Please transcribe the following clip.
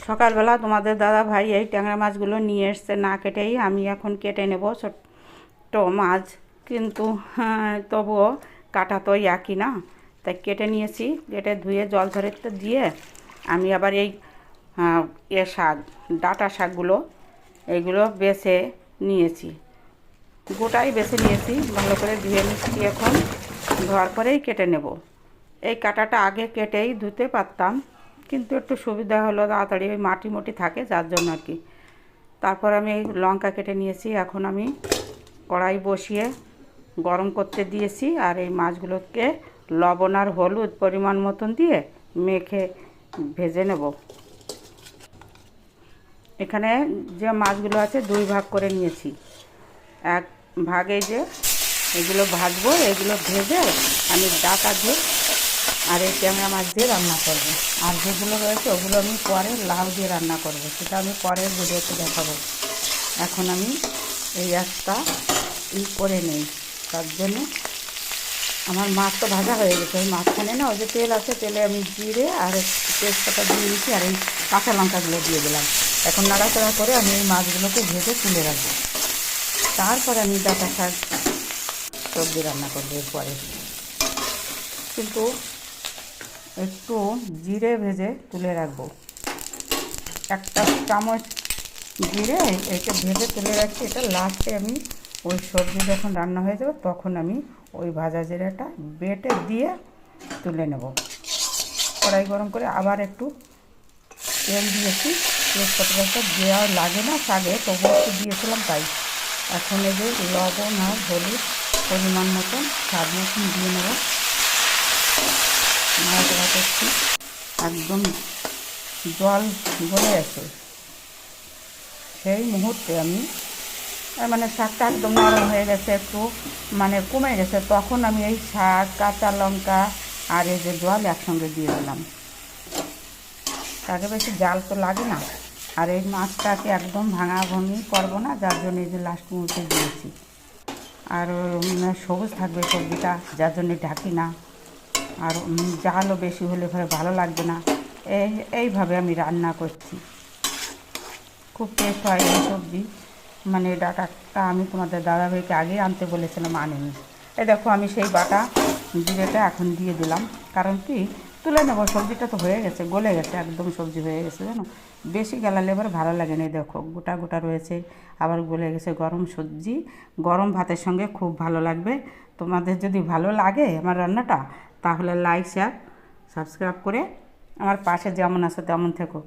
সকালবেলা তোমাদের দাদা ভাই এই ট্যাংরা মাছগুলো নিয়ে এসছে না কেটেই। আমি এখন কেটে নেব ছোট্ট মাছ, কিন্তু তবুও কাটা তো একই না, তাই কেটে নিয়েছি। কেটে ধুয়ে জল ঝরাতে দিয়ে আমি আবার এই শাক, ডাঁটা শাকগুলো এইগুলো বেছে নিয়েছি, গোটাই বেছে নিয়েছি, ভালো করে ধুয়ে নিচ্ছি। এখন ধোয়ার পরেই কেটে নেব। এই কাঁটাটা আগে কেটেই ধুতে পারতাম, কিন্তু একটু সুবিধা হলো, তাড়াতাড়ি ওই মাটি মুটি থাকে যার জন্য আর কি। তারপর আমি এই লঙ্কা কেটে নিয়েছি। এখন আমি কড়াই বসিয়ে গরম করতে দিয়েছি, আর এই মাছগুলোকে লবণ আর হলুদ পরিমাণ মতন দিয়ে মেখে ভেজে নেব। এখানে যে মাছগুলো আছে দুই ভাগ করে নিয়েছি। এক ভাগে যে এগুলো ভাজবো, এগুলো ভেজে আমি ডাঁটা দিয়ে আর এই ট্যাংরা মাছ দিয়ে রান্না করব। আর যেগুলো রয়েছে ওগুলো আমি পরে লাউ দিয়ে রান্না করব, সেটা আমি পরের ভিডিওতে দেখাবো। এখন আমি এই একটা করে নেই, তার জন্য আমার মাছ তো ভাজা হয়ে গেছে। ওই মাঝখানে না ওই যে তেল আছে, তেলে আমি জিরে আর তেজপাতা দিয়ে দিয়েছি, আর এই কাঁচা লঙ্কাগুলো দিয়ে দিলাম। এখন নাড়াচাড়া করে আমি এই মাছগুলোকে ভেজে তুলে রাখবো। তারপরে আমি ডাঁটা শাক সবজি রান্না করবো এরপরে। কিন্তু একটু জিরে ভেজে তুলে রাখবো, একটা চামচ জিরে এটা ভেজে তুলে রাখছি। এটা লাস্টে আমি ওই সবজি যখন রান্না হয়ে যাবে তখন আমি ওই ভাজা জিরেটা বেটে দিয়ে তুলে নেব। কড়াই গরম করে আবার একটু তেল দিয়েছি। তেজপাতাটা দেওয়া লাগে না শাকে, তবুও একটু দিয়েছিলাম তাই। এখন এই যে লবণ আর হলুদ পরিমাণ মতন স্বাদ মতন দিয়ে নেব। নাড়াচাড়া করছি, একদম জল গলে আছে। সেই মুহূর্তে আমি মানে শাকটা একদম নরম হয়ে গেছে, একটু মানে কমে গেছে, তখন আমি এই শাক, কাঁচা লঙ্কা আর এই যে জল একসঙ্গে দিয়ে দিলাম। তাকে বেশি জাল তো লাগে না, আর এই মাছটাকে একদম ভাঙাভাঙি করবো না, যার জন্য এই যে লাস্ট মুহূর্তে দিয়েছি। আর সবুজ থাকবে সবজিটা, যার জন্য ঢাকি না। আর জালও বেশি হলে পরে ভালো লাগবে না। এইভাবে আমি রান্না করছি, খুব টেস্ট হয় এই সবজি। মানে ডাঁটাটা আমি তোমাদের দাদাভাইকে আগেই আনতে বলেছিলাম, আনেনি। এই দেখো আমি সেই বাটা জিরেটা এখন দিয়ে দিলাম, কারণ কি তুলে নেবো। সবজিটা তো হয়ে গেছে, গলে গেছে, একদম সবজি হয়ে গেছে জানো। বেশি গেলালে এবার ভালো লাগে না। দেখো গোটা গোটা রয়েছে, আবার গলে গেছে। গরম সবজি গরম ভাতের সঙ্গে খুব ভালো লাগবে। তোমাদের যদি ভালো লাগে আমার রান্নাটা, তাহলে লাইক শেয়ার সাবস্ক্রাইব করে আমার পাশে যেমন আছে তেমন থেকো।